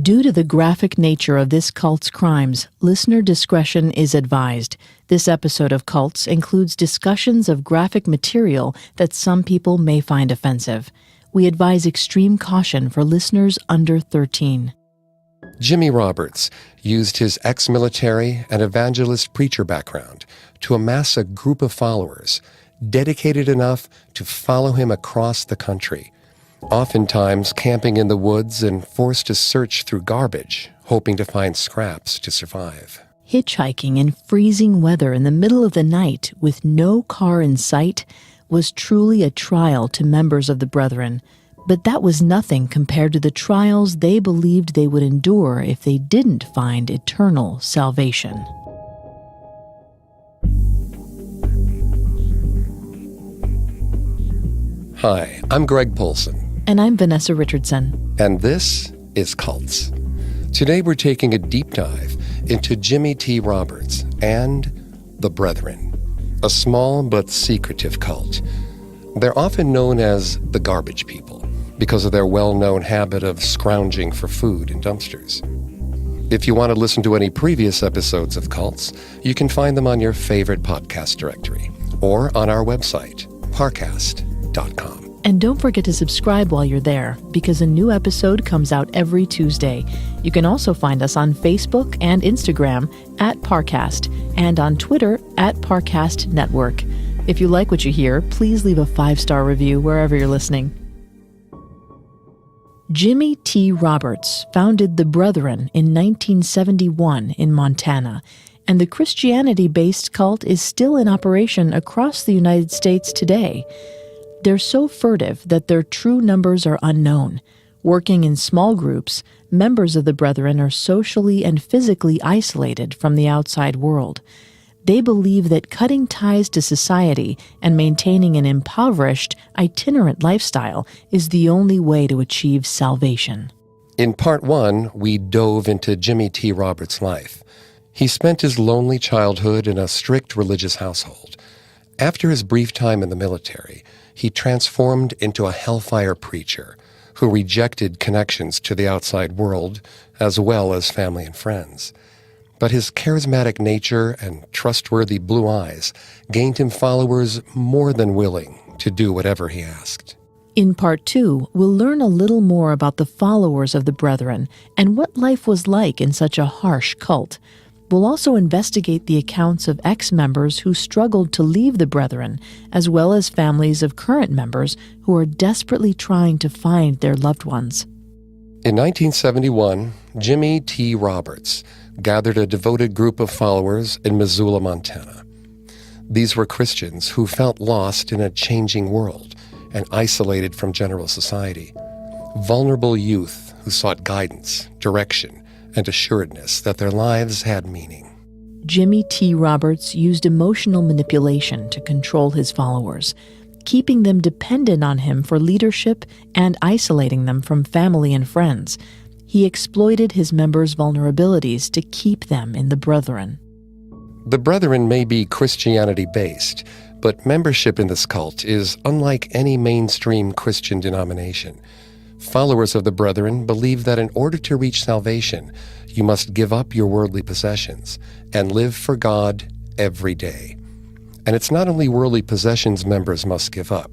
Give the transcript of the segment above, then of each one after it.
Due to the graphic nature of this cult's crimes, listener discretion is advised. This episode of Cults includes discussions of graphic material that some people may find offensive. We advise extreme caution for listeners under 13. Jimmie Roberts used his ex-military and evangelist preacher background to amass a group of followers dedicated enough to follow him across the country, oftentimes camping in the woods and forced to search through garbage, hoping to find scraps to survive. Hitchhiking in freezing weather in the middle of the night with no car in sight was truly a trial to members of the Brethren, but that was nothing compared to the trials they believed they would endure if they didn't find eternal salvation. Hi, I'm Greg Polson. And I'm Vanessa Richardson. And this is Cults. Today we're taking a deep dive into Jimmie T. Roberts and the Brethren, a small but secretive cult. They're often known as the Garbage People because of their well-known habit of scrounging for food in dumpsters. If you want to listen to any previous episodes of Cults, you can find them on your favorite podcast directory or on our website, Parcast.com. And don't forget to subscribe while you're there, because a new episode comes out every Tuesday. You can also find us on Facebook and Instagram at Parcast, and on Twitter at Parcast Network. If you like what you hear, please leave a 5-star review wherever you're listening. Jimmie T. Roberts founded the Brethren in 1971 in Montana, and the Christianity-based cult is still in operation across the United States today. They're so furtive that their true numbers are unknown. Working in small groups, members of the Brethren are socially and physically isolated from the outside world. They believe that cutting ties to society and maintaining an impoverished, itinerant lifestyle is the only way to achieve salvation. In Part 1, we dove into Jimmie T. Roberts' life. He spent his lonely childhood in a strict religious household. After his brief time in the military, he transformed into a hellfire preacher who rejected connections to the outside world as well as family and friends. But his charismatic nature and trustworthy blue eyes gained him followers more than willing to do whatever he asked. In Part 2, we'll learn a little more about the followers of the Brethren and what life was like in such a harsh cult. We'll also investigate the accounts of ex-members who struggled to leave the Brethren, as well as families of current members who are desperately trying to find their loved ones. In 1971, Jimmie T. Roberts gathered a devoted group of followers in Missoula, Montana. These were Christians who felt lost in a changing world and isolated from general society. Vulnerable youth who sought guidance, direction, and assuredness that their lives had meaning. Jimmie T. Roberts used emotional manipulation to control his followers, keeping them dependent on him for leadership and isolating them from family and friends. He exploited his members' vulnerabilities to keep them in the Brethren. The Brethren may be Christianity-based, but membership in this cult is unlike any mainstream Christian denomination. Followers of the Brethren believe that in order to reach salvation, you must give up your worldly possessions and live for God every day. And it's not only worldly possessions members must give up.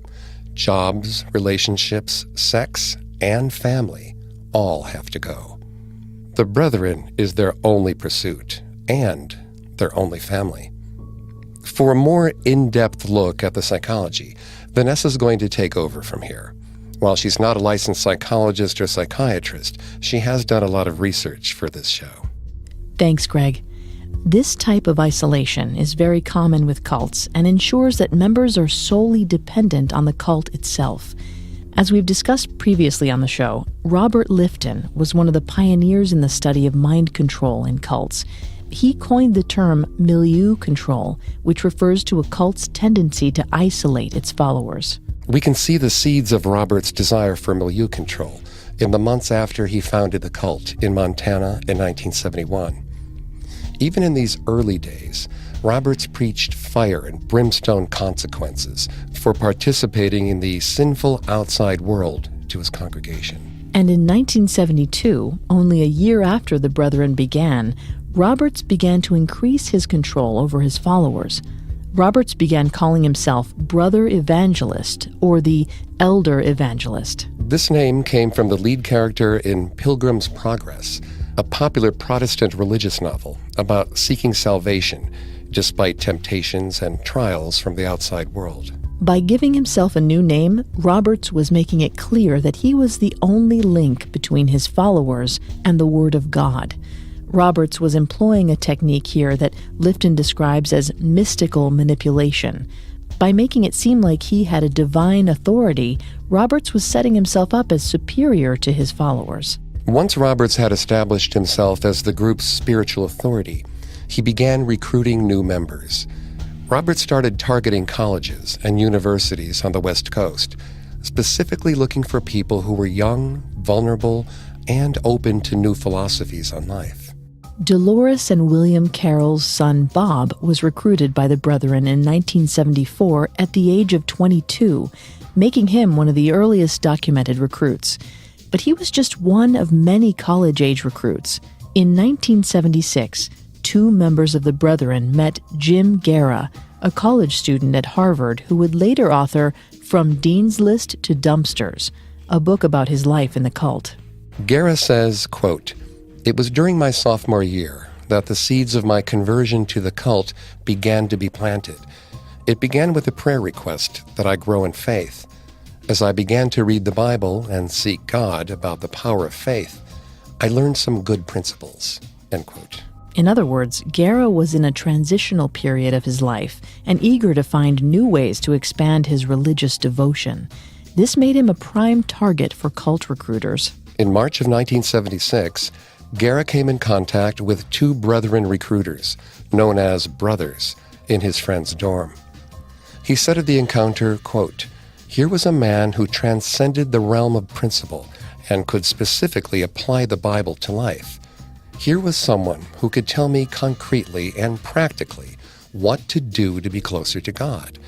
Jobs, relationships, sex, and family all have to go. The Brethren is their only pursuit and their only family. For a more in-depth look at the psychology, Vanessa's going to take over from here. While she's not a licensed psychologist or psychiatrist, she has done a lot of research for this show. Thanks, Greg. This type of isolation is very common with cults and ensures that members are solely dependent on the cult itself. As we've discussed previously on the show, Robert Lifton was one of the pioneers in the study of mind control in cults. He coined the term milieu control, which refers to a cult's tendency to isolate its followers. We can see the seeds of Robert's desire for milieu control in the months after he founded the cult in Montana in 1971. Even in these early days, Roberts preached fire and brimstone consequences for participating in the sinful outside world to his congregation. And in 1972, only a year after the Brethren began, Roberts began to increase his control over his followers. Roberts began calling himself Brother Evangelist, or the Elder Evangelist. This name came from the lead character in Pilgrim's Progress, a popular Protestant religious novel about seeking salvation despite temptations and trials from the outside world. By giving himself a new name, Roberts was making it clear that he was the only link between his followers and the Word of God. Roberts was employing a technique here that Lifton describes as mystical manipulation. By making it seem like he had a divine authority, Roberts was setting himself up as superior to his followers. Once Roberts had established himself as the group's spiritual authority, he began recruiting new members. Roberts started targeting colleges and universities on the West Coast, specifically looking for people who were young, vulnerable, and open to new philosophies on life. Dolores and William Carroll's son Bob was recruited by the Brethren in 1974 at the age of 22, making him one of the earliest documented recruits. But he was just one of many college-age recruits. In 1976, two members of the Brethren met Jim Guerra, a college student at Harvard who would later author From Dean's List to Dumpsters, a book about his life in the cult. Guerra says, quote, "It was during my sophomore year that the seeds of my conversion to the cult began to be planted. It began with a prayer request that I grow in faith. As I began to read the Bible and seek God about the power of faith, I learned some good principles." End quote. In other words, Guerra was in a transitional period of his life and eager to find new ways to expand his religious devotion. This made him a prime target for cult recruiters. In March of 1976, Guerra came in contact with two Brethren recruiters, known as Brothers, in his friend's dorm. He said of the encounter, quote, "Here was a man who transcended the realm of principle and could specifically apply the Bible to life. Here was someone who could tell me concretely and practically what to do to be closer to God.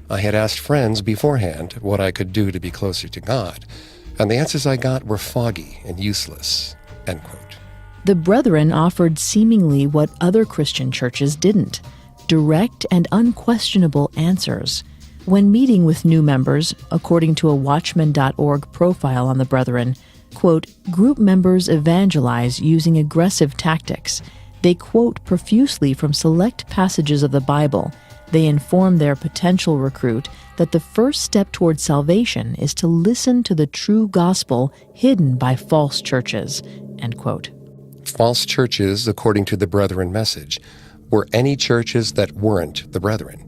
I had asked friends beforehand what I could do to be closer to God, and the answers I got were foggy and useless." End quote. The Brethren offered seemingly what other Christian churches didn't: direct and unquestionable answers. When meeting with new members, according to a Watchman.org profile on the Brethren, quote, "Group members evangelize using aggressive tactics. They quote profusely from select passages of the Bible. They inform their potential recruit that the first step toward salvation is to listen to the true gospel hidden by false churches." End quote. False churches, according to the Brethren message, were any churches that weren't the Brethren.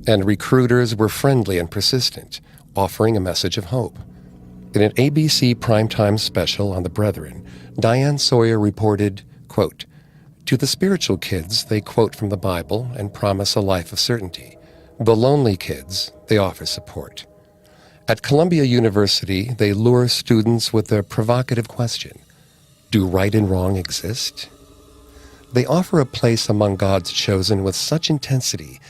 And recruiters were friendly and persistent, offering a message of hope. In an ABC primetime special on the Brethren, Diane Sawyer reported, quote, "To the spiritual kids, they quote from the Bible and promise a life of certainty. The lonely kids, they offer support. At Columbia University, they lure students with a provocative question: do right and wrong exist? They offer a place among God's chosen with such intensity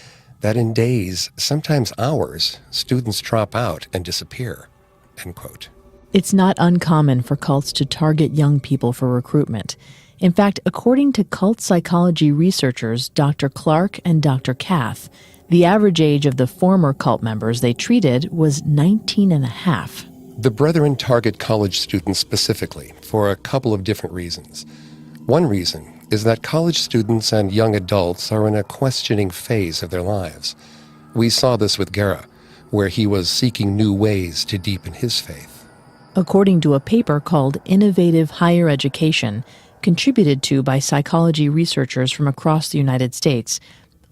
that in days, sometimes hours, students drop out and disappear." End quote. It's not uncommon for cults to target young people for recruitment. In fact, according to cult psychology researchers Dr. Clark and Dr. Kath, the average age of the former cult members they treated was 19 and a half. The Brethren target college students specifically for a couple of different reasons. One reason is that college students and young adults are in a questioning phase of their lives. We saw this with Guerra, where he was seeking new ways to deepen his faith. According to a paper called Innovative Higher Education, contributed to by psychology researchers from across the United States,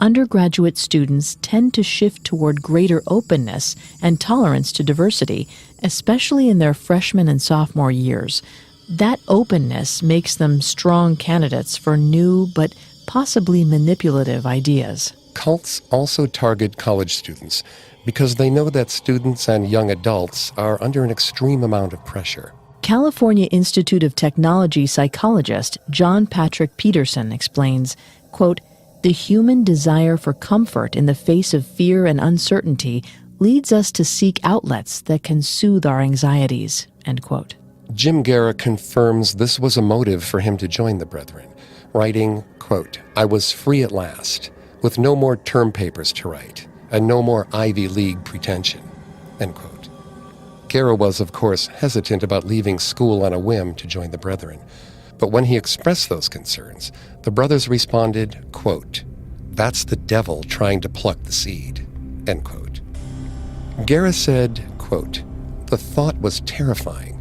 undergraduate students tend to shift toward greater openness and tolerance to diversity, especially in their freshman and sophomore years. That openness makes them strong candidates for new but possibly manipulative ideas. Cults also target college students because they know that students and young adults are under an extreme amount of pressure. California Institute of Technology psychologist John Patrick Peterson explains, quote, "The human desire for comfort in the face of fear and uncertainty leads us to seek outlets that can soothe our anxieties." End quote. Jim Guerra confirms this was a motive for him to join the Brethren, writing, quote, "I was free at last, with no more term papers to write, and no more Ivy League pretension," end quote. Guerra was, of course, hesitant about leaving school on a whim to join the Brethren, but when he expressed those concerns, the brothers responded, quote, "That's the devil trying to pluck the seed," end quote. Guerra said, quote, "The thought was terrifying.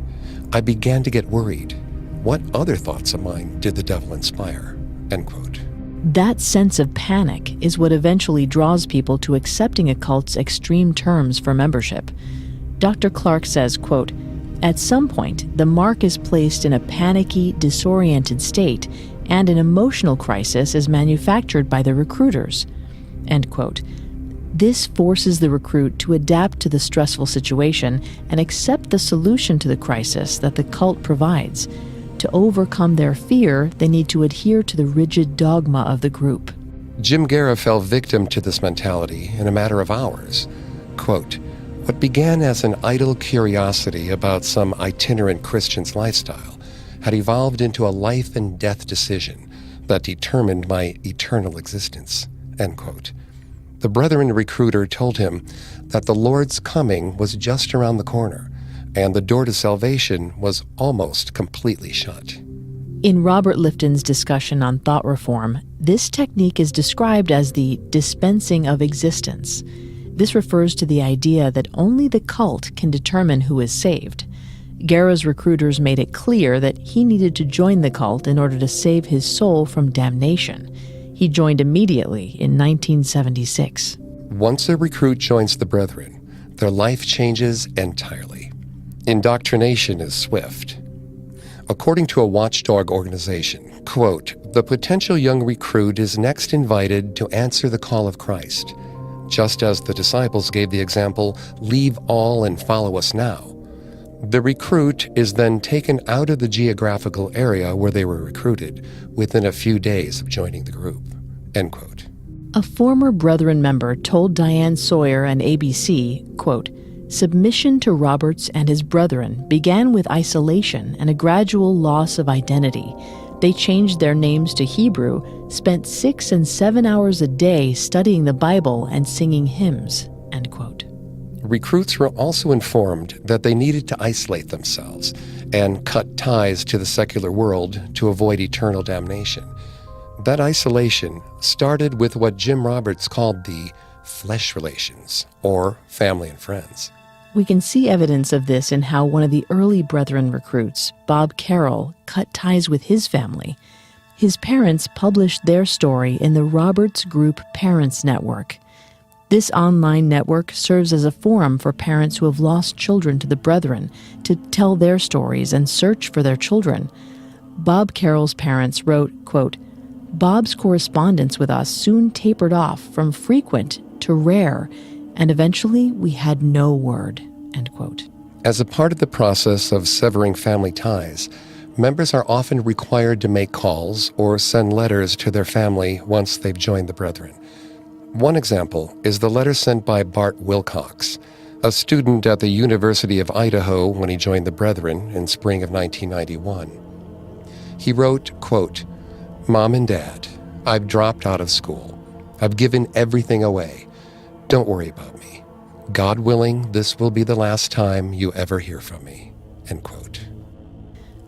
I began to get worried. What other thoughts of mine did the devil inspire?" End quote. That sense of panic is what eventually draws people to accepting a cult's extreme terms for membership. Dr. Clark says, quote, "At some point, the mark is placed in a panicky, disoriented state, and an emotional crisis is manufactured by the recruiters," end quote. This forces the recruit to adapt to the stressful situation and accept the solution to the crisis that the cult provides. To overcome their fear, they need to adhere to the rigid dogma of the group. Jim Guerra fell victim to this mentality in a matter of hours. Quote, "What began as an idle curiosity about some itinerant Christian's lifestyle had evolved into a life and death decision that determined my eternal existence," end quote. The Brethren recruiter told him that the Lord's coming was just around the corner, and the door to salvation was almost completely shut. In Robert Lifton's discussion on thought reform, this technique is described as the dispensing of existence. This refers to the idea that only the cult can determine who is saved. Guerra's recruiters made it clear that he needed to join the cult in order to save his soul from damnation. He joined immediately in 1976. Once a recruit joins the Brethren, their life changes entirely. Indoctrination is swift. According to a watchdog organization, quote, "The potential young recruit is next invited to answer the call of Christ. Just as the disciples gave the example, 'Leave all and follow us now.' The recruit is then taken out of the geographical area where they were recruited within a few days of joining the group," end quote. A former Brethren member told Diane Sawyer and ABC, quote, "Submission to Roberts and his Brethren began with isolation and a gradual loss of identity. They changed their names to Hebrew, spent 6 and 7 hours a day studying the Bible and singing hymns," end quote. Recruits were also informed that they needed to isolate themselves and cut ties to the secular world to avoid eternal damnation. That isolation started with what Jim Roberts called the flesh relations, or family and friends. We can see evidence of this in how one of the early Brethren recruits, Bob Carroll, cut ties with his family. His parents published their story in the Roberts Group Parents Network. This online network serves as a forum for parents who have lost children to the Brethren to tell their stories and search for their children. Bob Carroll's parents wrote, quote, "Bob's correspondence with us soon tapered off from frequent to rare, and eventually we had no word," end quote. As a part of the process of severing family ties, members are often required to make calls or send letters to their family once they've joined the Brethren. One example is the letter sent by Bart Wilcox, a student at the University of Idaho when he joined the Brethren in spring of 1991. He wrote, quote, "Mom and Dad, I've dropped out of school. I've given everything away. Don't worry about me. God willing, this will be the last time you ever hear from me," end quote.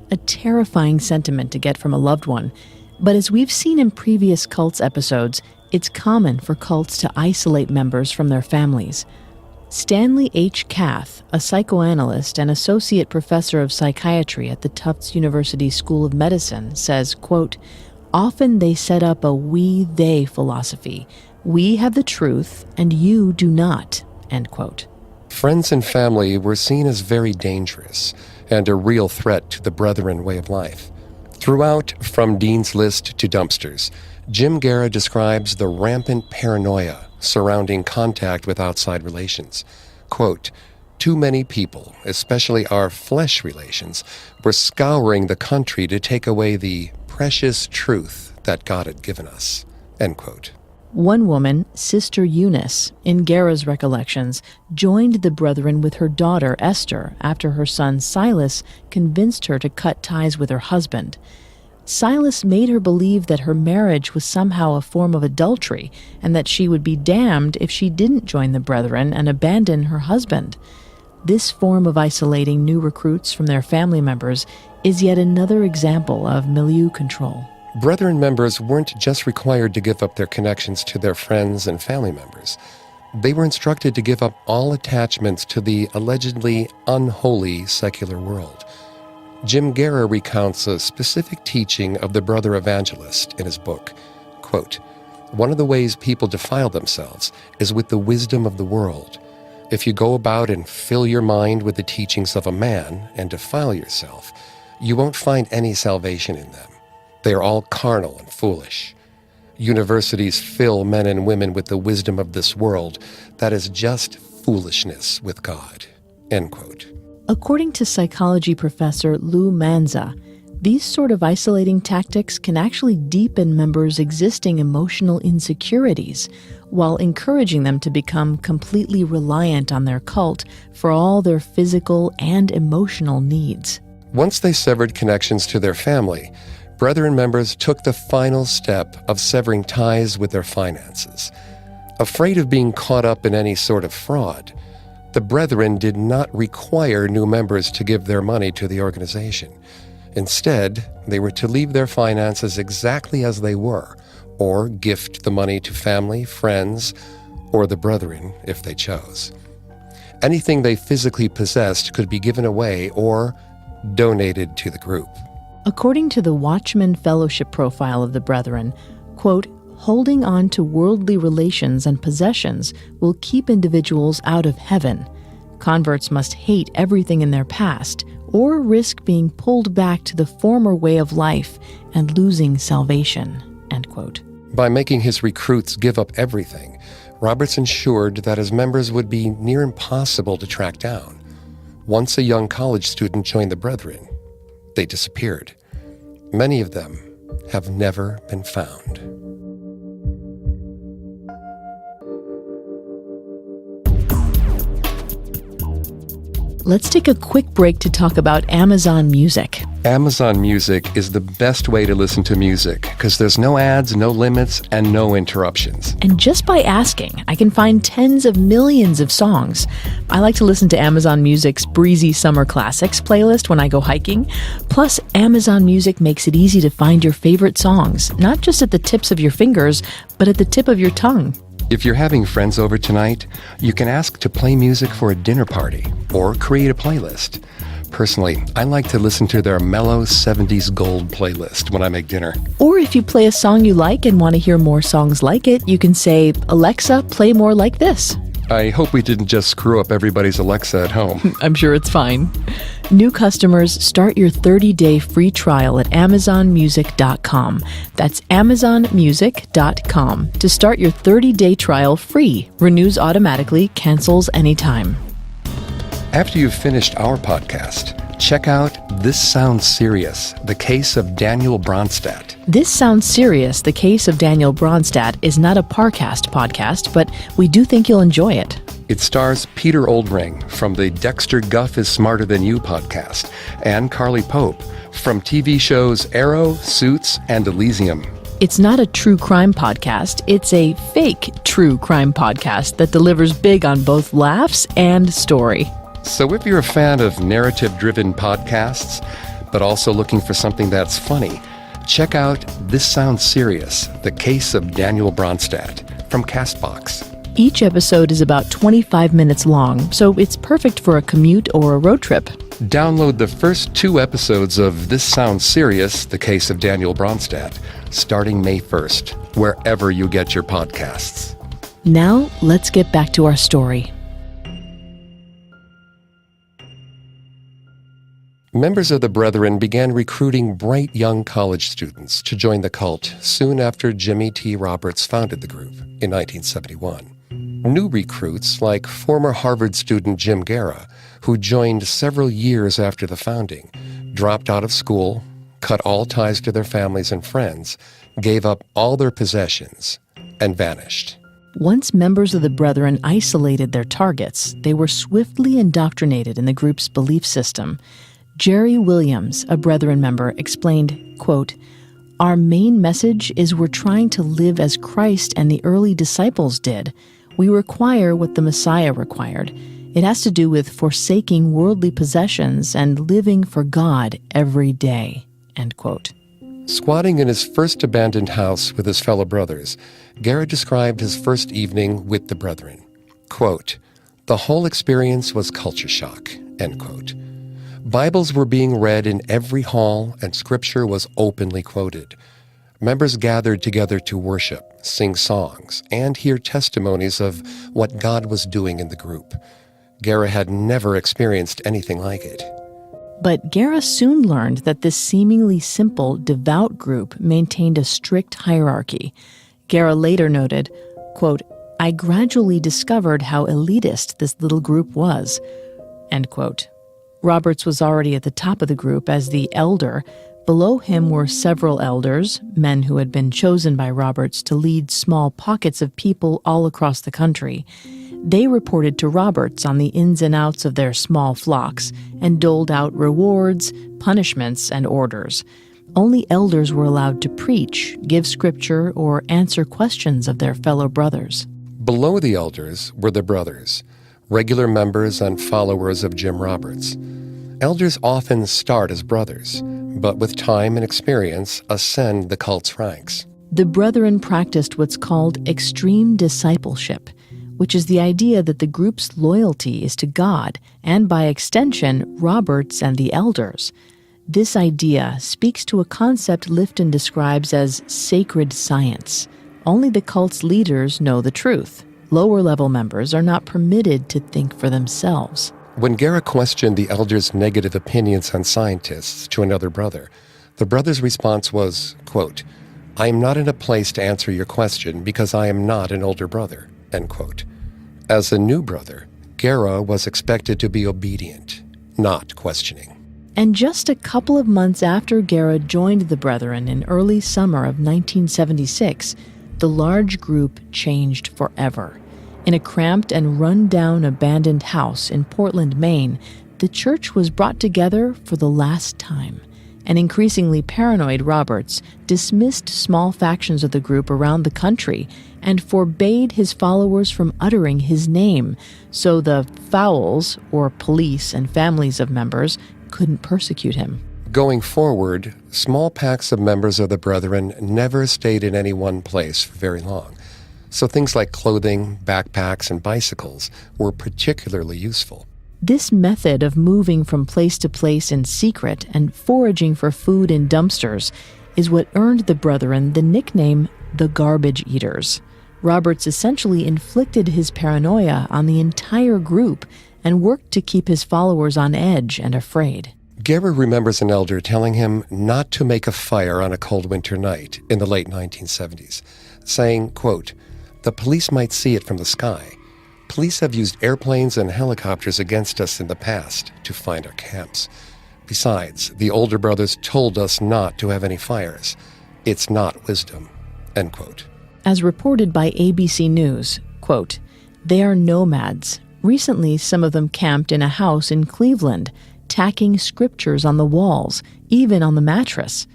A terrifying sentiment to get from a loved one, but as we've seen in previous cults episodes, it's common for cults to isolate members from their families. Stanley H. Cath, a psychoanalyst and associate professor of psychiatry at the Tufts University School of Medicine, says, quote, "Often they set up a we-they philosophy. We have the truth and you do not," end quote. Friends and family were seen as very dangerous and a real threat to the Brethren way of life. Throughout From Dean's List to Dumpsters, Jim Guerra describes the rampant paranoia surrounding contact with outside relations. Quote, "Too many people, especially our flesh relations, were scouring the country to take away the precious truth that God had given us," end quote. One woman, Sister Eunice, in Guerra's recollections, joined the Brethren with her daughter Esther after her son Silas convinced her to cut ties with her husband. Silas made her believe that her marriage was somehow a form of adultery and that she would be damned if she didn't join the Brethren and abandon her husband. This form of isolating new recruits from their family members is yet another example of milieu control. Brethren members weren't just required to give up their connections to their friends and family members. They were instructed to give up all attachments to the allegedly unholy secular world. Jim Guerra recounts a specific teaching of the brother evangelist in his book. Quote, "One of the ways people defile themselves is with the wisdom of the world. If you go about and fill your mind with the teachings of a man and defile yourself, you won't find any salvation in them. They are all carnal and foolish. Universities fill men and women with the wisdom of this world that is just foolishness with God." End quote. According to psychology professor Lou Manza, these sort of isolating tactics can actually deepen members' existing emotional insecurities while encouraging them to become completely reliant on their cult for all their physical and emotional needs. Once they severed connections to their family, Brethren members took the final step of severing ties with their finances. Afraid of being caught up in any sort of fraud, the Brethren did not require new members to give their money to the organization. Instead, they were to leave their finances exactly as they were, or gift the money to family, friends, or the Brethren if they chose. Anything they physically possessed could be given away or donated to the group. According to the Watchman Fellowship profile of the Brethren, quote, "Holding on to worldly relations and possessions will keep individuals out of heaven. Converts must hate everything in their past or risk being pulled back to the former way of life and losing salvation." End quote. By making his recruits give up everything, Roberts ensured that his members would be near impossible to track down. Once a young college student joined the Brethren, they disappeared. Many of them have never been found. Let's take a quick break to talk about Amazon Music. Amazon Music is the best way to listen to music because there's no ads, no limits, and no interruptions. And just by asking, I can find tens of millions of songs. I like to listen to Amazon Music's Breezy Summer Classics playlist when I go hiking. Plus, Amazon Music makes it easy to find your favorite songs, not just at the tips of your fingers, but at the tip of your tongue. If you're having friends over tonight, you can ask to play music for a dinner party or create a playlist. Personally, I like to listen to their mellow 70s gold playlist when I make dinner. Or if you play a song you like and want to hear more songs like it, you can say, "Alexa, play more like this." I hope we didn't just screw up everybody's Alexa at home. I'm sure it's fine. New customers start your 30-day free trial at AmazonMusic.com. That's AmazonMusic.com to start your 30-day trial free. Renews automatically, cancels anytime. After you've finished our podcast, check out This Sounds Serious, The Case of Daniel Bronstadt. This Sounds Serious, The Case of Daniel Bronstadt is not a Parcast podcast, but we do think you'll enjoy it. It stars Peter Oldring from the Dexter Guff is Smarter Than You podcast and Carly Pope from TV shows Arrow, Suits, and Elysium. It's not a true crime podcast. It's a fake true crime podcast that delivers big on both laughs and story. So if you're a fan of narrative-driven podcasts, but also looking for something that's funny, check out This Sounds Serious, The Case of Daniel Bronstadt from CastBox. Each episode is about 25 minutes long, so it's perfect for a commute or a road trip. Download the first 2 episodes of This Sounds Serious, The Case of Daniel Bronstadt, starting May 1st, wherever you get your podcasts. Now, let's get back to our story. Members of the Brethren began recruiting bright young college students to join the cult soon after Jimmie T. Roberts founded the group in 1971. New recruits, like former Harvard student Jim Guerra, who joined several years after the founding, dropped out of school, cut all ties to their families and friends, gave up all their possessions, and vanished. Once members of the Brethren isolated their targets, they were swiftly indoctrinated in the group's belief system. Jerry Williams, a Brethren member, explained, quote, "Our main message is we're trying to live as Christ and the early disciples did. We require what the Messiah required. It has to do with forsaking worldly possessions and living for God every day," end quote. Squatting in his first abandoned house with his fellow brothers, Guerra described his first evening with the Brethren. Quote, "The whole experience was culture shock," end quote. Bibles were being read in every hall and scripture was openly quoted. Members gathered together to worship, sing songs, and hear testimonies of what God was doing in the group. Guerra had never experienced anything like it. But Guerra soon learned that this seemingly simple, devout group maintained a strict hierarchy. Guerra later noted, quote, "I gradually discovered how elitist this little group was," end quote. Roberts was already at the top of the group as the elder. Below him were several elders, men who had been chosen by Roberts to lead small pockets of people all across the country. They reported to Roberts on the ins and outs of their small flocks and doled out rewards, punishments, and orders. Only elders were allowed to preach, give scripture, or answer questions of their fellow brothers. Below the elders were the brothers, regular members and followers of Jim Roberts. Elders often start as brothers, but with time and experience ascend the cult's ranks. The Brethren practiced what's called extreme discipleship, which is the idea that the group's loyalty is to God and, by extension, Roberts and the elders. This idea speaks to a concept Lifton describes as sacred science. Only the cult's leaders know the truth. Lower-level members are not permitted to think for themselves. When Guerra questioned the elders' negative opinions on scientists to another brother, the brother's response was, quote, "I am not in a place to answer your question because I am not an older brother," end quote. As a new brother, Guerra was expected to be obedient, not questioning. And just a couple of months after Guerra joined the Brethren in early summer of 1976, the large group changed forever. In a cramped and run-down abandoned house in Portland, Maine, the church was brought together for the last time. An increasingly paranoid Roberts dismissed small factions of the group around the country and forbade his followers from uttering his name, so the fowls, or police and families of members, couldn't persecute him. Going forward, small packs of members of the Brethren never stayed in any one place for very long, so things like clothing, backpacks, and bicycles were particularly useful. This method of moving from place to place in secret and foraging for food in dumpsters is what earned the Brethren the nickname the Garbage Eaters. Roberts essentially inflicted his paranoia on the entire group and worked to keep his followers on edge and afraid. Guerra remembers an elder telling him not to make a fire on a cold winter night in the late 1970s, saying, quote, "The police might see it from the sky. Police have used airplanes and helicopters against us in the past to find our camps. Besides, the older brothers told us not to have any fires. It's not wisdom," end quote. As reported by ABC News, quote, "They are nomads. Recently, some of them camped in a house in Cleveland, tacking scriptures on the walls, even on the mattress.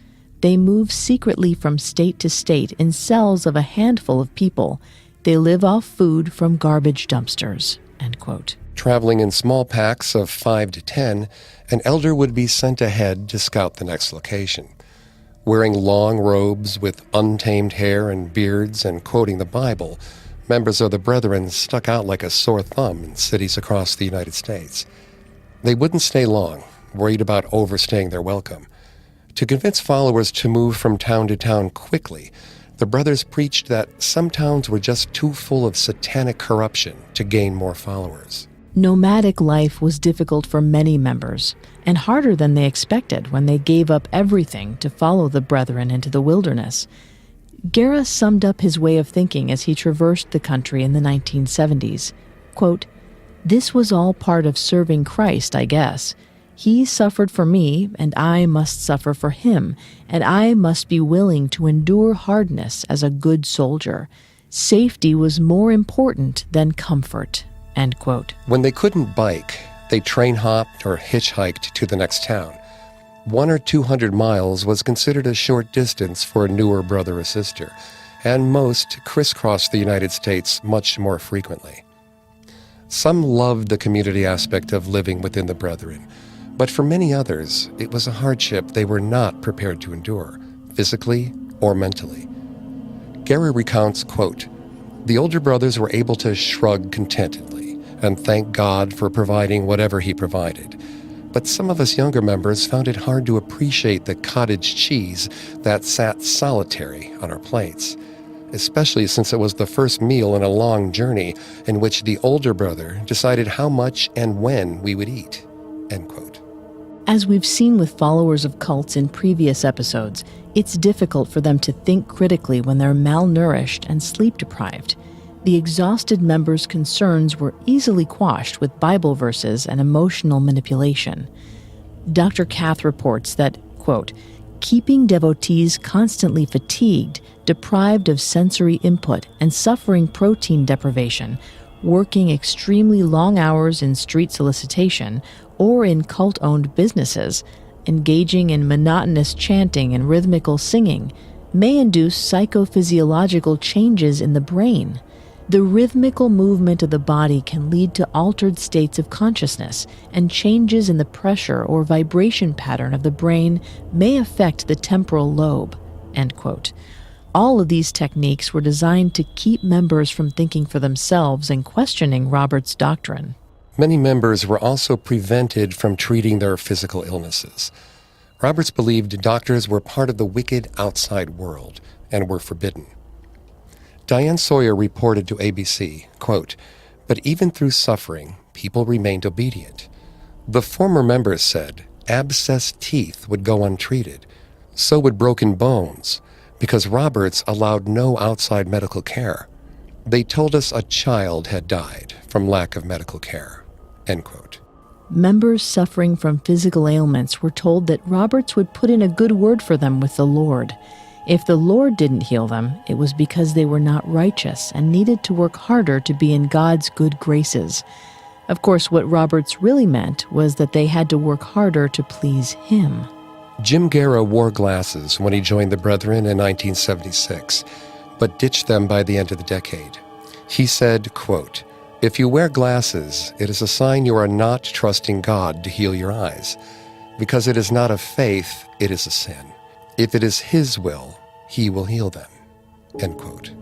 They move secretly from state to state in cells of a handful of people. They live off food from garbage dumpsters," end quote. Traveling in small packs of 5 to 10, an elder would be sent ahead to scout the next location. Wearing long robes with untamed hair and beards and quoting the Bible, members of the Brethren stuck out like a sore thumb in cities across the United States. They wouldn't stay long, worried about overstaying their welcome. To convince followers to move from town to town quickly, the brothers preached that some towns were just too full of satanic corruption to gain more followers. Nomadic life was difficult for many members, and harder than they expected when they gave up everything to follow the Brethren into the wilderness. Guerra summed up his way of thinking as he traversed the country in the 1970s. Quote, "This was all part of serving Christ, I guess. He suffered for me, and I must suffer for him, and I must be willing to endure hardness as a good soldier. Safety was more important than comfort, end quote. When they couldn't bike, they train hopped or hitchhiked to the next town. 100 or 200 miles was considered a short distance for a newer brother or sister, and most crisscrossed the United States much more frequently. Some loved the community aspect of living within the Brethren, but for many others, it was a hardship they were not prepared to endure, physically or mentally. Guerra recounts, quote, "The older brothers were able to shrug contentedly and thank God for providing whatever he provided. But some of us younger members found it hard to appreciate the cottage cheese that sat solitary on our plates, especially since it was the first meal in a long journey in which the older brother decided how much and when we would eat," end quote. As we've seen with followers of cults in previous episodes, it's difficult for them to think critically when they're malnourished and sleep-deprived. The exhausted members' concerns were easily quashed with Bible verses and emotional manipulation. Dr. Kath reports that, quote, "Keeping devotees constantly fatigued, deprived of sensory input, and suffering protein deprivation, working extremely long hours in street solicitation or in cult-owned businesses, engaging in monotonous chanting and rhythmical singing, may induce psychophysiological changes in the brain. The rhythmical movement of the body can lead to altered states of consciousness, and changes in the pressure or vibration pattern of the brain may affect the temporal lobe," end quote. All of these techniques were designed to keep members from thinking for themselves and questioning Robert's doctrine. Many members were also prevented from treating their physical illnesses. Roberts believed doctors were part of the wicked outside world and were forbidden. Diane Sawyer reported to ABC, quote, "But even through suffering, people remained obedient. The former members said abscessed teeth would go untreated. So would broken bones, because Roberts allowed no outside medical care. They told us a child had died from lack of medical care," end quote. Members suffering from physical ailments were told that Roberts would put in a good word for them with the Lord. If the Lord didn't heal them, it was because they were not righteous and needed to work harder to be in God's good graces. Of course, what Roberts really meant was that they had to work harder to please him. Jim Guerra wore glasses when he joined the Brethren in 1976, but ditched them by the end of the decade. He said, quote, "If you wear glasses, it is a sign you are not trusting God to heal your eyes, because it is not of faith, it is a sin. If it is his will, he will heal them," end quote.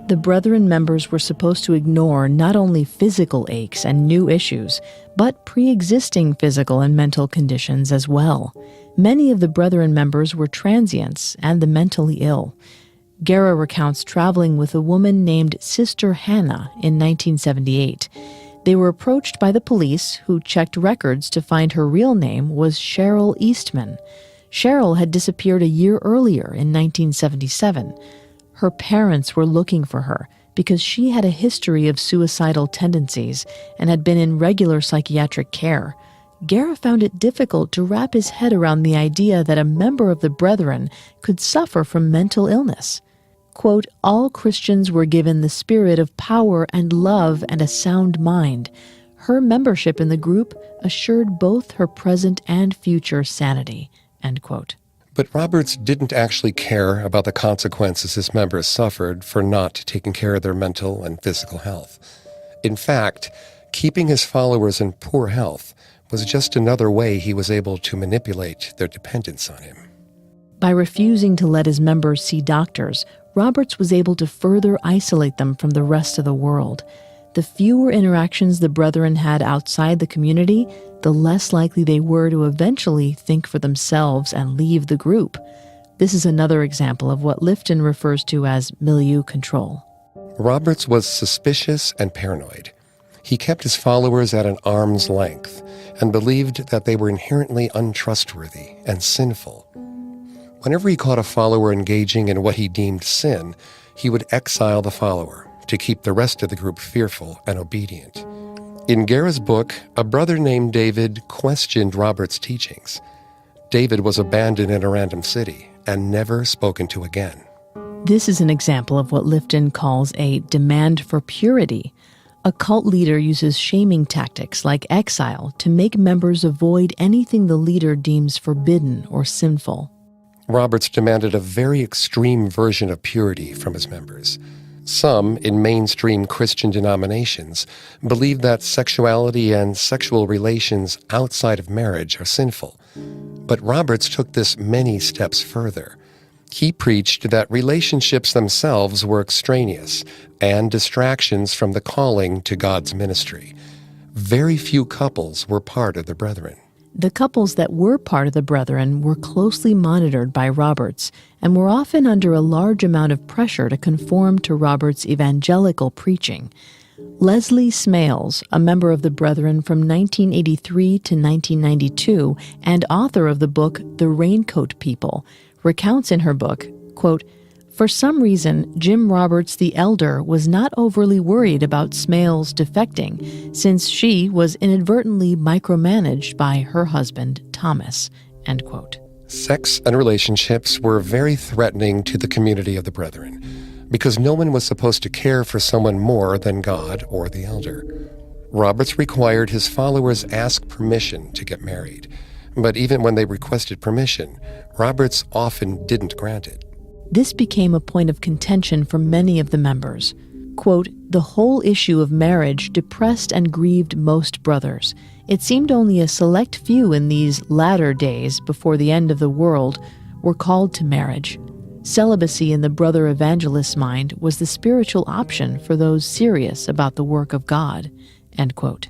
The Brethren members were supposed to ignore not only physical aches and new issues, but pre-existing physical and mental conditions as well. Many of the Brethren members were transients and the mentally ill. Guerra recounts traveling with a woman named Sister Hannah in 1978. They were approached by the police, who checked records to find her real name was Cheryl Eastman. Cheryl had disappeared a year earlier in 1977. Her parents were looking for her because she had a history of suicidal tendencies and had been in regular psychiatric care. Guerra found it difficult to wrap his head around the idea that a member of the Brethren could suffer from mental illness. Quote, "All Christians were given the spirit of power and love and a sound mind. Her membership in the group assured both her present and future sanity," end quote. But Roberts didn't actually care about the consequences his members suffered for not taking care of their mental and physical health. In fact, keeping his followers in poor health was just another way he was able to manipulate their dependence on him. By refusing to let his members see doctors, Roberts was able to further isolate them from the rest of the world. The fewer interactions the Brethren had outside the community, the less likely they were to eventually think for themselves and leave the group. This is another example of what Lifton refers to as milieu control. Roberts was suspicious and paranoid. He kept his followers at an arm's length and believed that they were inherently untrustworthy and sinful. Whenever he caught a follower engaging in what he deemed sin, he would exile the follower to keep the rest of the group fearful and obedient. In Guerra's book, a brother named David questioned Robert's teachings. David was abandoned in a random city and never spoken to again. This is an example of what Lifton calls a demand for purity. A cult leader uses shaming tactics like exile to make members avoid anything the leader deems forbidden or sinful. Roberts demanded a very extreme version of purity from his members. Some, in mainstream Christian denominations, believe that sexuality and sexual relations outside of marriage are sinful. But Roberts took this many steps further. He preached that relationships themselves were extraneous and distractions from the calling to God's ministry. Very few couples were part of the Brethren. The couples that were part of the Brethren were closely monitored by Roberts and were often under a large amount of pressure to conform to Roberts' evangelical preaching. Leslie Smales, a member of the Brethren from 1983 to 1992 and author of the book The Raincoat People, recounts in her book, quote, "For some reason, Jim Roberts the elder was not overly worried about Smales defecting, since she was inadvertently micromanaged by her husband, Thomas," end quote. Sex and relationships were very threatening to the community of the Brethren, because no one was supposed to care for someone more than God or the elder. Roberts required his followers ask permission to get married, but even when they requested permission, Roberts often didn't grant it. This became a point of contention for many of the members. Quote, "The whole issue of marriage depressed and grieved most brothers. It seemed only a select few in these latter days before the end of the world were called to marriage. Celibacy in the brother evangelist's mind was the spiritual option for those serious about the work of God," end quote.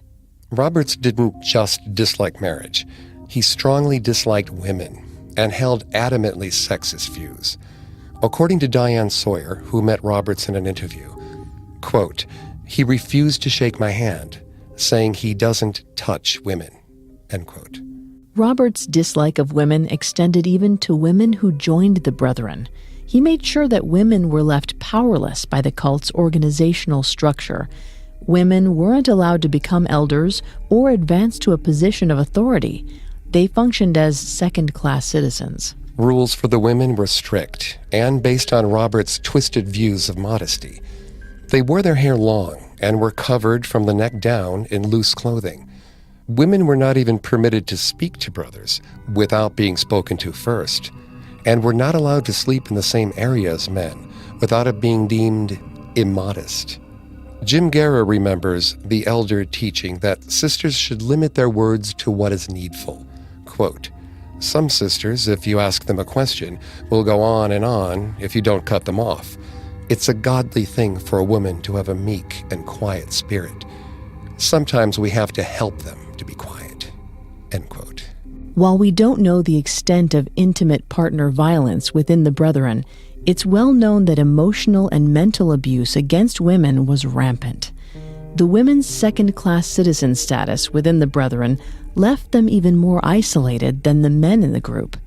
Roberts didn't just dislike marriage. He strongly disliked women and held adamantly sexist views. According to Diane Sawyer, who met Roberts in an interview, quote, "He refused to shake my hand, saying he doesn't touch women," end quote. Roberts' dislike of women extended even to women who joined the Brethren. He made sure that women were left powerless by the cult's organizational structure. Women weren't allowed to become elders or advance to a position of authority. They functioned as second-class citizens. Rules for the women were strict and based on Roberts' twisted views of modesty. They wore their hair long and were covered from the neck down in loose clothing. Women were not even permitted to speak to brothers without being spoken to first, and were not allowed to sleep in the same area as men without it being deemed immodest. Jim Guerra remembers the elder teaching that sisters should limit their words to what is needful. Quote, "Some sisters, if you ask them a question, will go on if you don't cut them off. It's a godly thing for a woman to have a meek and quiet spirit. Sometimes we have to help them to be quiet," end quote. While we don't know the extent of intimate partner violence within the Brethren, it's well known that emotional and mental abuse against women was rampant. The women's second-class citizen status within the Brethren left them even more isolated than the men in the group.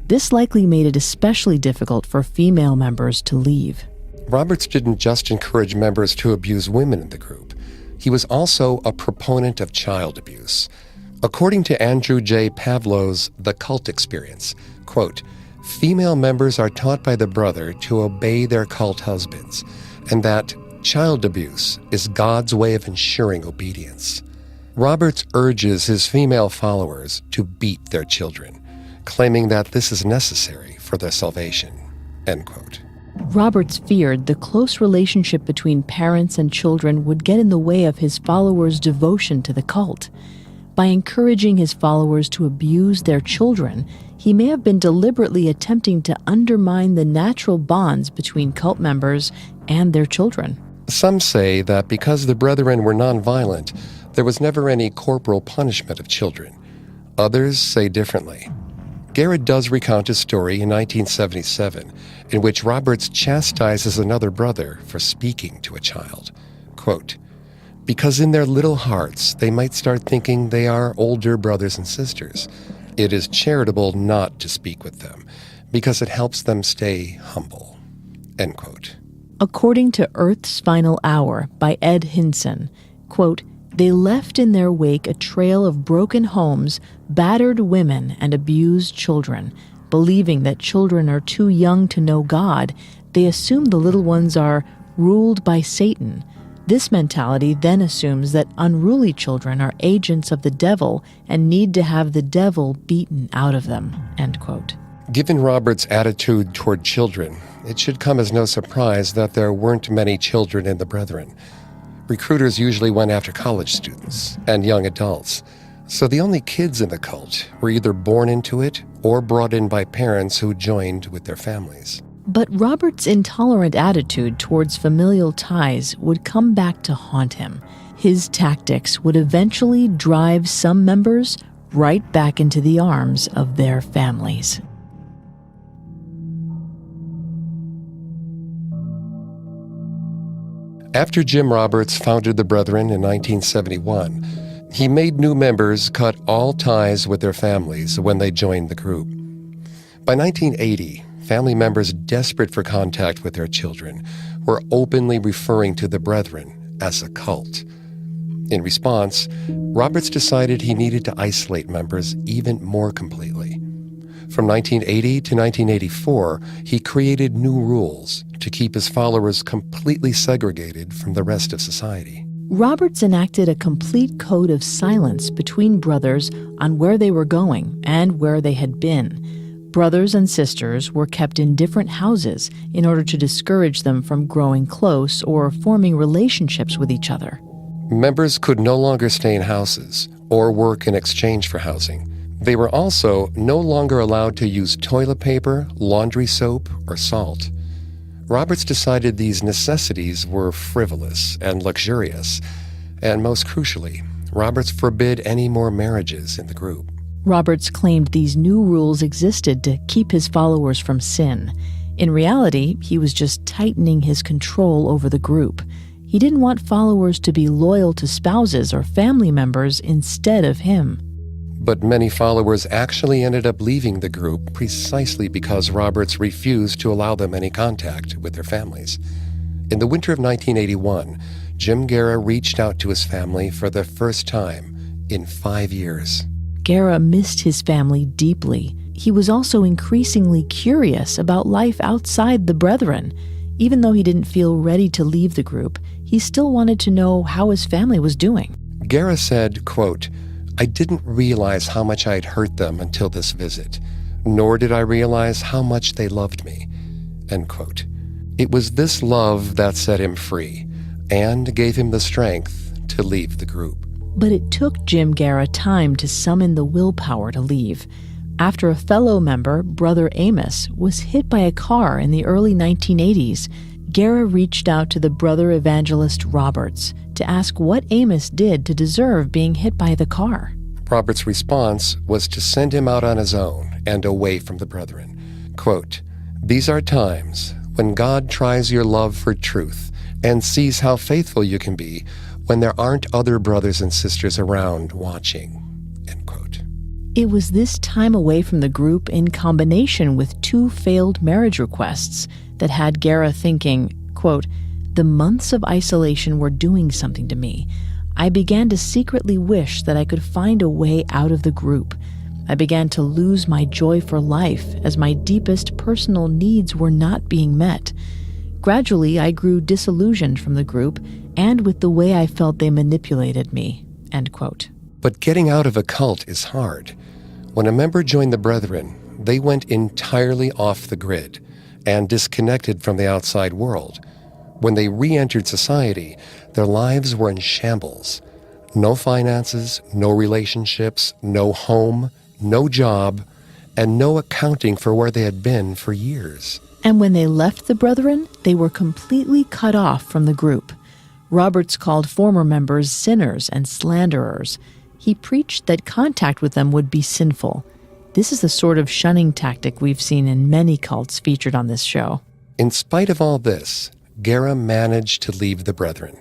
This likely made it especially difficult for female members to leave. Roberts didn't just encourage members to abuse women in the group. He was also a proponent of child abuse. According to Andrew J. Pavlow's The Cult Experience, quote, "Female members are taught by the brother to obey their cult husbands, and that child abuse is God's way of ensuring obedience." Roberts urges his female followers to beat their children, claiming that this is necessary for their salvation, end quote. Roberts feared the close relationship between parents and children would get in the way of his followers' devotion to the cult. By encouraging his followers to abuse their children, he may have been deliberately attempting to undermine the natural bonds between cult members and their children. Some say that because the Brethren were nonviolent, there was never any corporal punishment of children. Others say differently. Garrett does recount a story in 1977 in which Roberts chastises another brother for speaking to a child. Quote, "Because in their little hearts they might start thinking they are older brothers and sisters. It is charitable not to speak with them because it helps them stay humble," end quote. According to Earth's Final Hour by Ed Hinson, quote, "They left in their wake a trail of broken homes, battered women, and abused children. Believing that children are too young to know God, they assume the little ones are ruled by Satan. This mentality then assumes that unruly children are agents of the devil and need to have the devil beaten out of them, end quote. Given Robert's attitude toward children, it should come as no surprise that there weren't many children in the Brethren. Recruiters usually went after college students and young adults, so the only kids in the cult were either born into it or brought in by parents who joined with their families. But Robert's intolerant attitude towards familial ties would come back to haunt him. His tactics would eventually drive some members right back into the arms of their families. After Jim Roberts founded the Brethren in 1971, he made new members cut all ties with their families when they joined the group. By 1980, family members desperate for contact with their children were openly referring to the Brethren as a cult. In response, Roberts decided he needed to isolate members even more completely. From 1980 to 1984, he created new rules to keep his followers completely segregated from the rest of society. Roberts enacted a complete code of silence between brothers on where they were going and where they had been. Brothers and sisters were kept in different houses in order to discourage them from growing close or forming relationships with each other. Members could no longer stay in houses or work in exchange for housing. They were also no longer allowed to use toilet paper, laundry soap, or salt. Roberts decided these necessities were frivolous and luxurious, and most crucially, Roberts forbid any more marriages in the group. Roberts claimed these new rules existed to keep his followers from sin. In reality, he was just tightening his control over the group. He didn't want followers to be loyal to spouses or family members instead of him. But many followers actually ended up leaving the group precisely because Roberts refused to allow them any contact with their families. In the winter of 1981, Jim Guerra reached out to his family for the first time in 5 years. Guerra missed his family deeply. He was also increasingly curious about life outside the Brethren. Even though he didn't feel ready to leave the group, he still wanted to know how his family was doing. Guerra said, quote, "I didn't realize how much I'd hurt them until this visit, nor did I realize how much they loved me," end quote. It was this love that set him free and gave him the strength to leave the group. But it took Jim Guerra time to summon the willpower to leave. After a fellow member, Brother Amos, was hit by a car in the early 1980s, Guerra reached out to the brother evangelist Roberts to ask what Amos did to deserve being hit by the car. Roberts' response was to send him out on his own and away from the Brethren. Quote, "These are times when God tries your love for truth and sees how faithful you can be when there aren't other brothers and sisters around watching," end quote. It was this time away from the group in combination with 2 failed marriage requests that had Guerra thinking, quote, "The months of isolation were doing something to me. I began to secretly wish that I could find a way out of the group. I began to lose my joy for life as my deepest personal needs were not being met. Gradually, I grew disillusioned from the group and with the way I felt they manipulated me," end quote. But getting out of a cult is hard. When a member joined the Brethren, they went entirely off the grid and disconnected from the outside world. When they re-entered society, their lives were in shambles. No finances, no relationships, no home, no job, and no accounting for where they had been for years. And when they left the Brethren, they were completely cut off from the group. Roberts called former members sinners and slanderers. He preached that contact with them would be sinful. This is the sort of shunning tactic we've seen in many cults featured on this show. In spite of all this, Guerra managed to leave the Brethren.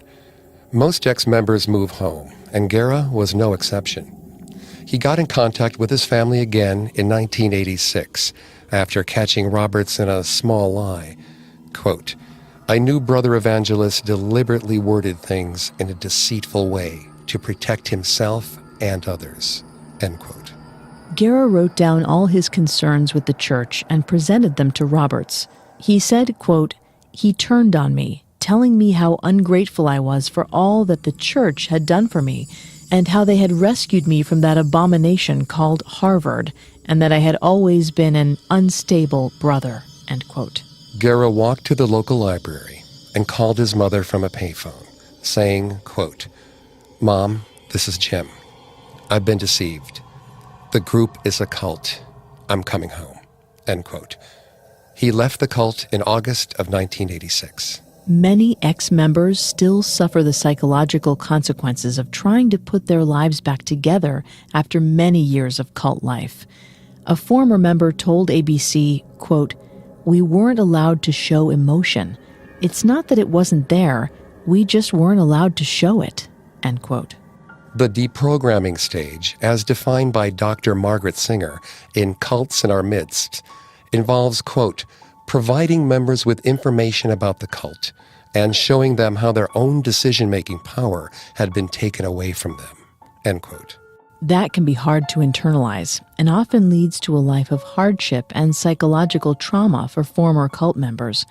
Most ex-members move home, and Guerra was no exception. He got in contact with his family again in 1986, after catching Roberts in a small lie. Quote, "I knew Brother Evangelist deliberately worded things in a deceitful way to protect himself and others," end quote. Guerra wrote down all his concerns with the church and presented them to Roberts. He said, quote, He turned on me, telling me how ungrateful I was for all that the church had done for me, and how they had rescued me from that abomination called Harvard, and that I had always been an unstable brother." End quote. Guerra walked to the local library and called his mother from a payphone, saying, quote, "Mom, this is Jim. I've been deceived. The group is a cult. I'm coming home." End quote. He left the cult in August of 1986. Many ex-members still suffer the psychological consequences of trying to put their lives back together after many years of cult life. A former member told ABC, quote, "We weren't allowed to show emotion. It's not that it wasn't there. We just weren't allowed to show it." End quote. The deprogramming stage, as defined by Dr. Margaret Singer in Cults in Our Midst, involves, quote, "providing members with information about the cult and showing them how their own decision-making power had been taken away from them." End quote. That can be hard to internalize and often leads to a life of hardship and psychological trauma for former cult members.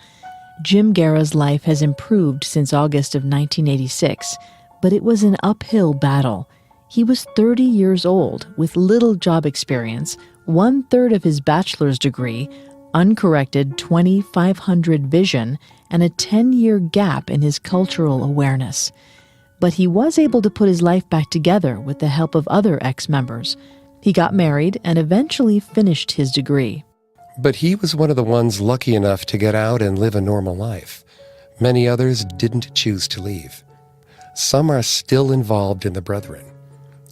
Jim Guerra's life has improved since August of 1986, but it was an uphill battle. He was 30 years old with little job experience, 1/3 of his bachelor's degree, uncorrected 2500 vision, and a 10-year gap in his cultural awareness. But he was able to put his life back together with the help of other ex-members. He got married and eventually finished his degree. But he was one of the ones lucky enough to get out and live a normal life. Many others didn't choose to leave. Some are still involved in the Brethren.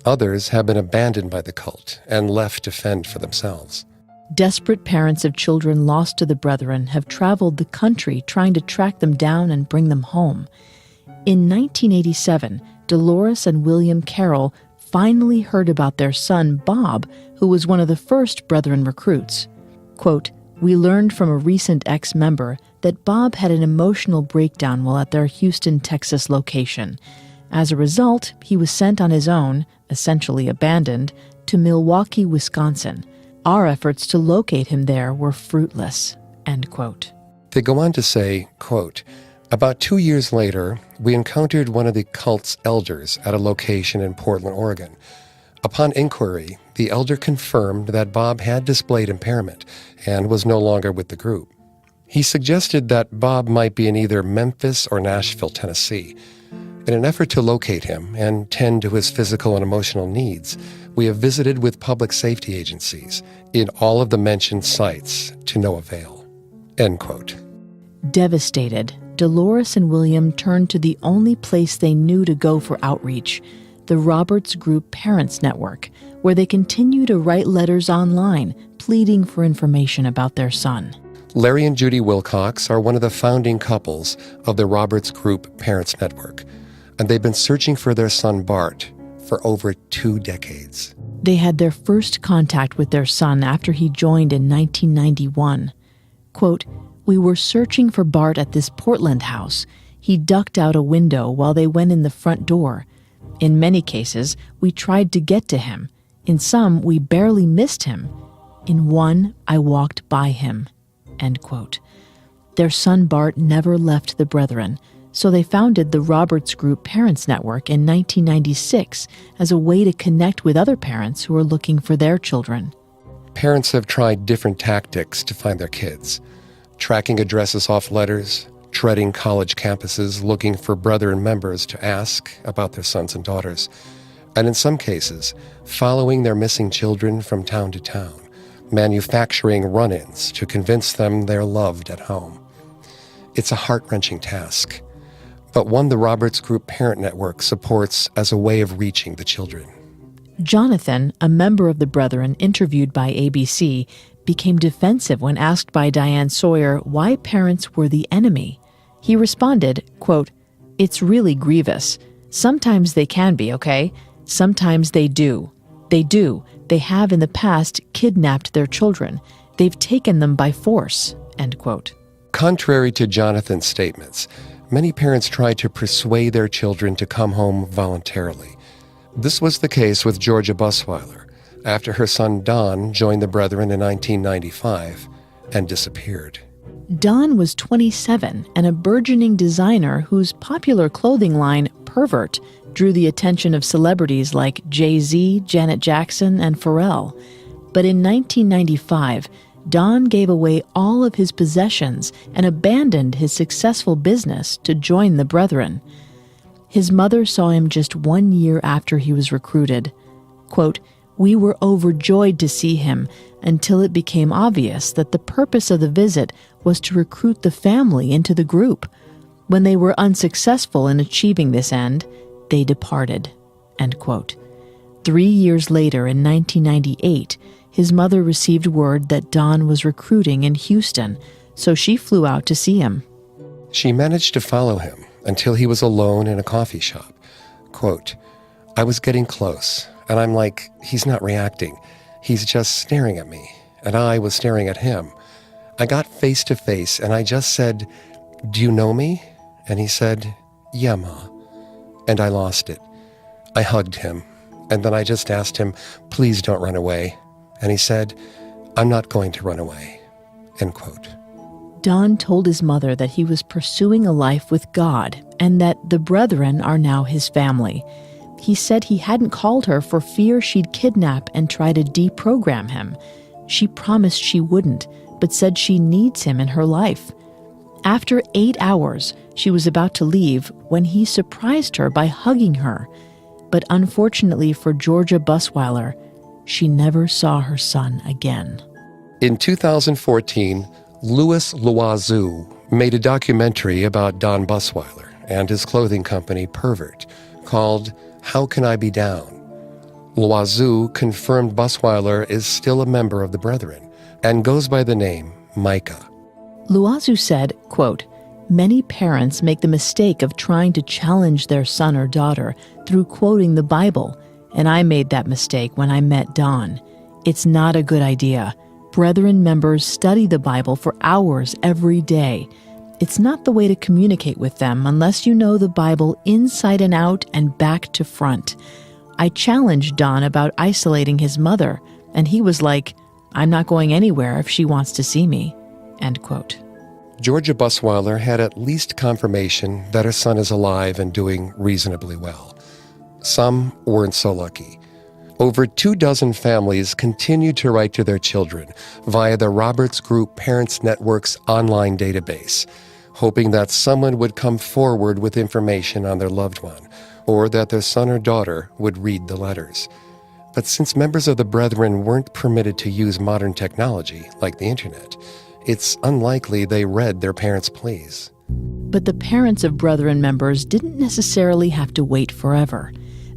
Others have been abandoned by the cult and left to fend for themselves. Desperate parents of children lost to the Brethren have traveled the country trying to track them down and bring them home. In 1987, Dolores and William Carroll finally heard about their son, Bob, who was one of the first Brethren recruits. Quote, "We learned from a recent ex-member that Bob had an emotional breakdown while at their Houston, Texas location. As a result, he was sent on his own, essentially abandoned, to Milwaukee, Wisconsin. Our efforts to locate him there were fruitless." End quote. They go on to say, quote, "About 2 years later, we encountered one of the cult's elders at a location in Portland, Oregon. Upon inquiry, the elder confirmed that Bob had displayed impairment and was no longer with the group. He suggested that Bob might be in either Memphis or Nashville, Tennessee. In an effort to locate him and tend to his physical and emotional needs, we have visited with public safety agencies in all of the mentioned sites to no avail." End quote. Devastated, Dolores and William turned to the only place they knew to go for outreach, the Roberts Group Parents Network, where they continue to write letters online, pleading for information about their son. Larry and Judy Wilcox are one of the founding couples of the Roberts Group Parents Network, and they've been searching for their son Bart for over 2 decades. They had their first contact with their son after he joined in 1991. Quote, "We were searching for Bart at this Portland house. He ducked out a window while they went in the front door. In many cases, we tried to get to him. In some, we barely missed him. In one, I walked by him." End quote. Their son Bart never left the Brethren, so they founded the Roberts Group Parents Network in 1996 as a way to connect with other parents who are looking for their children. Parents have tried different tactics to find their kids. Tracking addresses off letters, treading college campuses looking for Brethren members to ask about their sons and daughters, and in some cases, following their missing children from town to town, manufacturing run-ins to convince them they're loved at home. It's a heart-wrenching task, but one the Roberts Group Parent Network supports as a way of reaching the children. Jonathan, a member of the Brethren interviewed by ABC, became defensive when asked by Diane Sawyer why parents were the enemy. He responded, quote, "It's really grievous. Sometimes they can be, okay? Sometimes they do. They do. They have in the past kidnapped their children. They've taken them by force." End quote. Contrary to Jonathan's statements, many parents try to persuade their children to come home voluntarily. This was the case with Georgia Busweiler after her son Don joined the Brethren in 1995 and disappeared. Don was 27 and a burgeoning designer whose popular clothing line, Pervert, drew the attention of celebrities like Jay-Z, Janet Jackson, and Pharrell. But in 1995, Don gave away all of his possessions and abandoned his successful business to join the Brethren. His mother saw him just 1 year after he was recruited. Quote, "We were overjoyed to see him until it became obvious that the purpose of the visit was to recruit the family into the group. When they were unsuccessful in achieving this end, they departed." End quote. 3 years later, in 1998, his mother received word that Don was recruiting in Houston, so she flew out to see him. She managed to follow him until he was alone in a coffee shop. Quote, "I was getting close, and I'm like, he's not reacting. He's just staring at me, and I was staring at him. I got face to face, and I just said, 'Do you know me?' And he said, 'Yeah, Ma.' And I lost it. I hugged him, and then I just asked him, 'Please don't run away.' And he said, 'I'm not going to run away.'" End quote. Don told his mother that he was pursuing a life with God and that the Brethren are now his family. He said he hadn't called her for fear she'd kidnap and try to deprogram him. She promised she wouldn't, but said she needs him in her life. After 8 hours, she was about to leave when he surprised her by hugging her. But unfortunately for Georgia Busweiler, she never saw her son again. In 2014, Louis Loiseau made a documentary about Don Busweiler and his clothing company Pervert called "How Can I Be Down?" Loiseau confirmed Busweiler is still a member of the Brethren and goes by the name Micah. Loiseau said, quote, "Many parents make the mistake of trying to challenge their son or daughter through quoting the Bible, and I made that mistake when I met Don. It's not a good idea. Brethren members study the Bible for hours every day. It's not the way to communicate with them unless you know the Bible inside and out and back to front. I challenged Don about isolating his mother, and he was like, 'I'm not going anywhere if she wants to see me.'" End quote. Georgia Busweiler had at least confirmation that her son is alive and doing reasonably well. Some weren't so lucky. Over 24 families continued to write to their children via the Roberts Group Parents Network's online database, hoping that someone would come forward with information on their loved one, or that their son or daughter would read the letters. But since members of the Brethren weren't permitted to use modern technology, like the internet, it's unlikely they read their parents' pleas. But the parents of Brethren members didn't necessarily have to wait forever.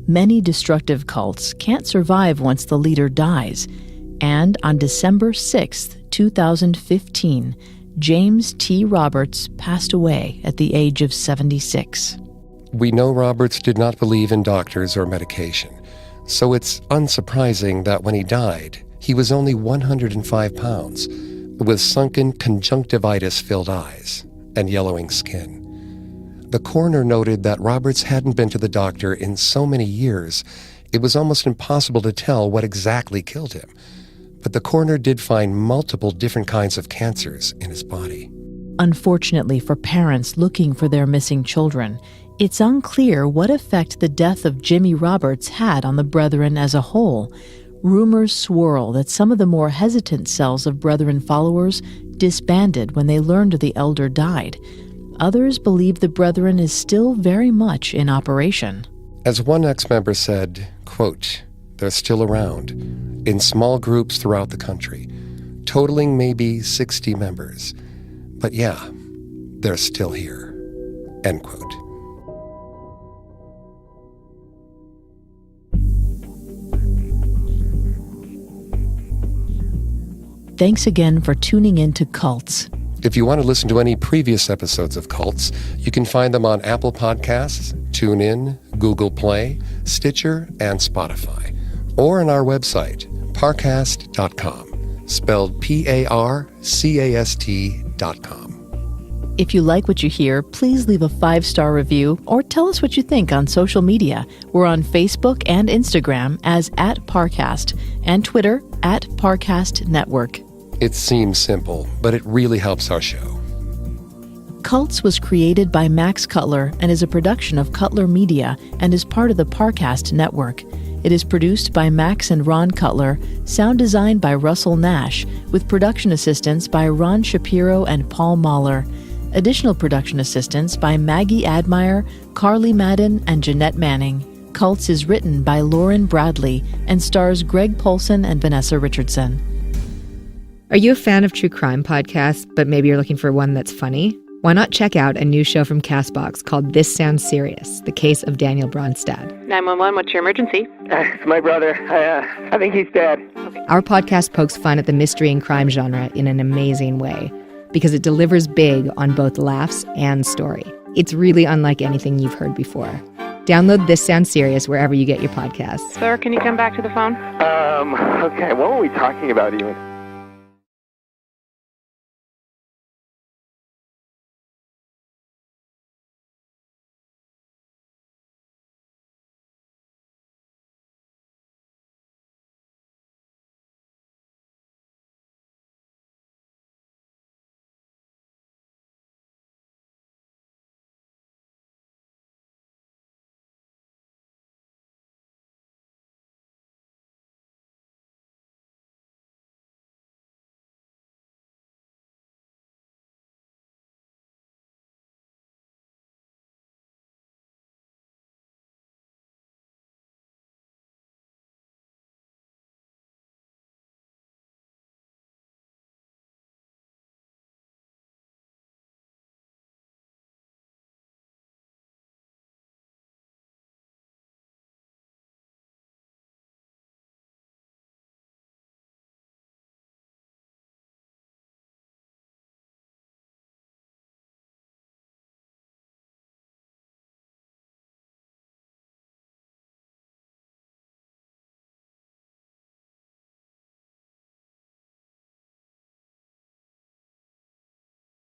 Many destructive cults can't survive once the leader dies. And on December 6, 2015, James T. Roberts passed away at the age of 76. We know Roberts did not believe in doctors or medication, so it's unsurprising that when he died, he was only 105 pounds, with sunken conjunctivitis-filled eyes and yellowing skin. The coroner noted that Roberts hadn't been to the doctor in so many years, it was almost impossible to tell what exactly killed him. But the coroner did find multiple different kinds of cancers in his body. Unfortunately for parents looking for their missing children, it's unclear what effect the death of Jimmie Roberts had on the Brethren as a whole. Rumors swirl that some of the more hesitant cells of Brethren followers disbanded when they learned the elder died. Others believe the Brethren is still very much in operation. As one ex-member said, quote, "They're still around, in small groups throughout the country, totaling maybe 60 members. But yeah, they're still here." End quote. Thanks again for tuning in to Cults. If you want to listen to any previous episodes of Cults, you can find them on Apple Podcasts, TuneIn, Google Play, Stitcher, and Spotify, or on our website, parcast.com, spelled Parcast.com. If you like what you hear, please leave a 5-star review or tell us what you think on social media. We're on Facebook and Instagram as @Parcast and Twitter @Parcast Network. It seems simple, but it really helps our show. Cults was created by Max Cutler and is a production of Cutler Media and is part of the Parcast Network. It is produced by Max and Ron Cutler, sound designed by Russell Nash, with production assistance by Ron Shapiro and Paul Mahler. Additional production assistance by Maggie Admire, Carly Madden, and Jeanette Manning. Cults is written by Lauren Bradley and stars Greg Polson and Vanessa Richardson. Are you a fan of true crime podcasts, but maybe you're looking for one that's funny? Why not check out a new show from CastBox called This Sounds Serious, the case of Daniel Bronstad. 911, what's your emergency? It's my brother. I think he's dead. Our podcast pokes fun at the mystery and crime genre in an amazing way because it delivers big on both laughs and story. It's really unlike anything you've heard before. Download This Sounds Serious wherever you get your podcasts. Sir, can you come back to the phone? Okay, what were we talking about even?